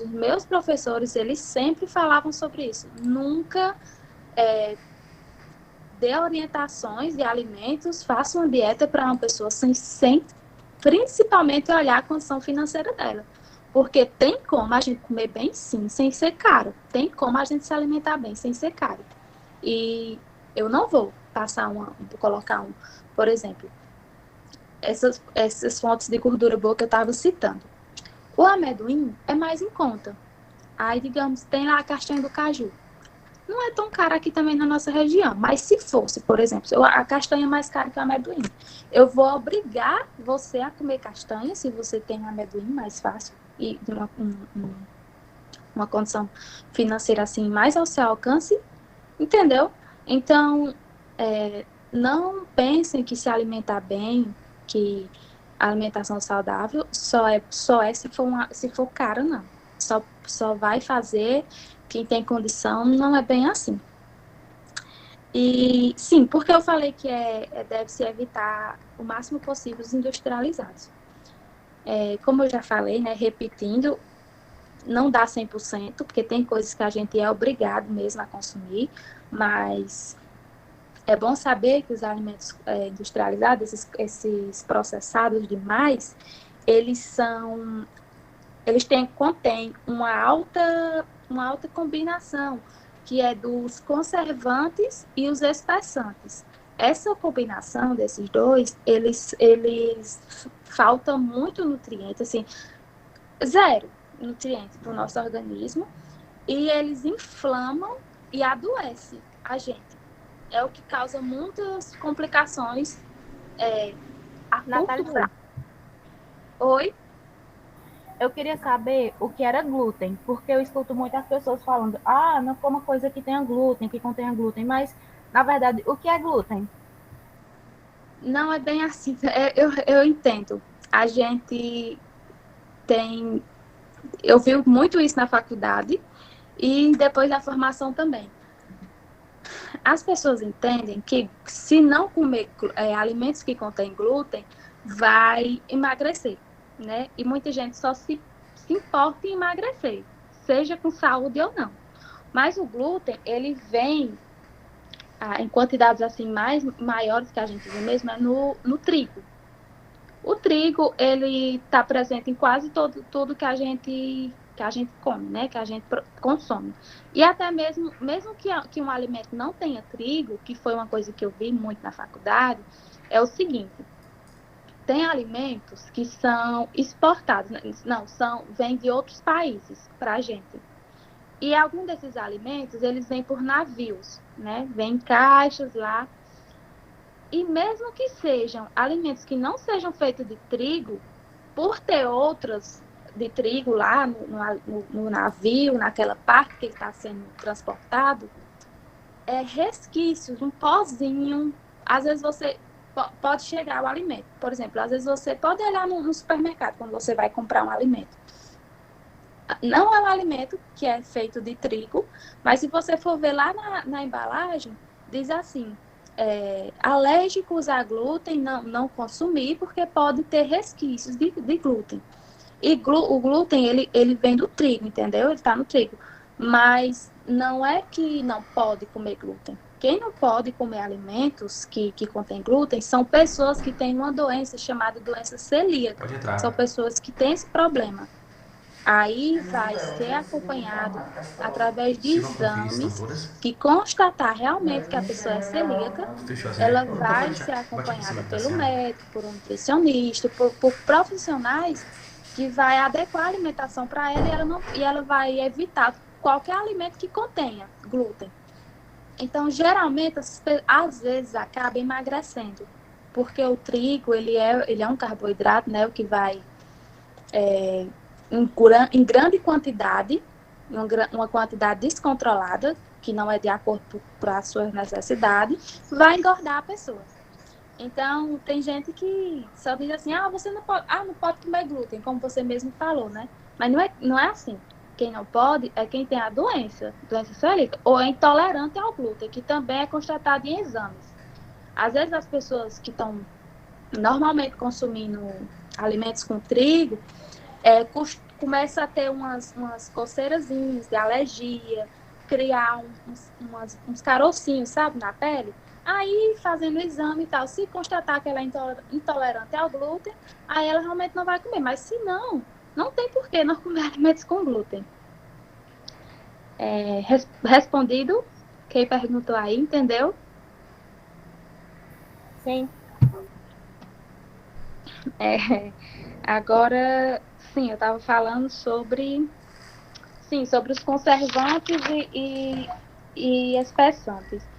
Os meus professores, eles sempre falavam sobre isso. Nunca dê orientações de alimentos, faça uma dieta para uma pessoa sem principalmente olhar a condição financeira dela. Porque tem como a gente comer bem, sim, sem ser caro. Tem como a gente se alimentar bem, sem ser caro. E eu não vou passar colocar por exemplo, essas fontes de gordura boa que eu estava citando. O amendoim é mais em conta. Aí, digamos, tem lá a castanha do caju. Não é tão cara aqui também na nossa região, mas se fosse, por exemplo, a castanha é mais cara que o amendoim, eu vou obrigar você a comer castanha, se você tem amendoim mais fácil e uma condição financeira assim mais ao seu alcance, entendeu? Então, não pensem que se alimentar bem, que a alimentação saudável só é se for cara, não. Só vai fazer quem tem condição, não é bem assim. E sim, porque eu falei que deve-se evitar o máximo possível os industrializados. Como eu já falei, né, repetindo, não dá 100%, porque tem coisas que a gente é obrigado mesmo a consumir, mas é bom saber que os alimentos industrializados, esses processados demais, eles contêm uma alta combinação, que é dos conservantes e os espessantes. Essa combinação desses dois, eles faltam muito nutrientes, assim, zero nutrientes para o nosso organismo, e eles inflamam e adoecem a gente. É o que causa muitas complicações a curto Nathalie, prazo. Oi? eu queria saber o que era glúten, porque eu escuto muitas pessoas falando, ah, não coma coisa que tenha glúten, que contenha glúten, mas, na verdade, o que é glúten? Não é bem assim. Eu entendo. A gente tem. Eu vi muito isso na faculdade e depois da formação também. As pessoas entendem que se não comer alimentos que contêm glúten, vai emagrecer, né? E muita gente só se importa em emagrecer, seja com saúde ou não. Mas o glúten, ele vem em quantidades assim maiores que a gente vê mesmo, é no trigo. O trigo, ele está presente em quase tudo que a gente come, né? Que a gente consome. E até mesmo que um alimento não tenha trigo, que foi uma coisa que eu vi muito na faculdade, é o seguinte: tem alimentos que são exportados, não, vêm de outros países para a gente. E alguns desses alimentos, eles vêm por navios, né? Vêm em caixas lá. E mesmo que sejam alimentos que não sejam feitos de trigo, por ter outras de trigo lá no navio, naquela parte que ele está sendo transportado, resquícios, um pozinho. Às vezes você pode chegar ao alimento. Por exemplo, às vezes você pode olhar no supermercado quando você vai comprar um alimento. Não é um alimento que é feito de trigo, mas se você for ver lá na embalagem, diz assim: alérgicos a glúten, não consumir, porque pode ter resquícios de glúten. E o glúten, ele vem do trigo, entendeu? Ele está no trigo. Mas não é que não pode comer glúten. Quem não pode comer alimentos que contêm glúten são pessoas que têm uma doença chamada doença celíaca. Pode São entrar. pessoas que têm esse problema. Aí vai ser acompanhado através de Se não conferir se estão exames todas. que constatar realmente que a pessoa é celíaca. Fechou assim, né? Ela Então vai pode, ser bate aqui em cima acompanhada que tá pelo sem água. médico, por um nutricionista, por profissionais que vai adequar a alimentação para ela e ela vai evitar qualquer alimento que contenha glúten. Então, geralmente, às vezes acaba emagrecendo, porque o trigo, ele é um carboidrato, né, o que vai em grande quantidade, uma quantidade descontrolada, que não é de acordo com as suas necessidades, vai engordar a pessoa. Então, tem gente que só diz assim: você não pode comer glúten, como você mesmo falou, né? Mas não é assim. Quem não pode é quem tem a doença celíaca, ou é intolerante ao glúten, que também é constatado em exames. Às vezes, as pessoas que estão normalmente consumindo alimentos com trigo, começa a ter umas coceirazinhas de alergia, criar uns carocinhos, sabe, na pele. Aí, fazendo o exame e tal, se constatar que ela é intolerante ao glúten, aí ela realmente não vai comer. Mas se não, não tem por que não comer alimentos com glúten. Respondido? Quem perguntou aí, entendeu? Sim. Agora, sim, eu estava falando sobre os conservantes e espessantes.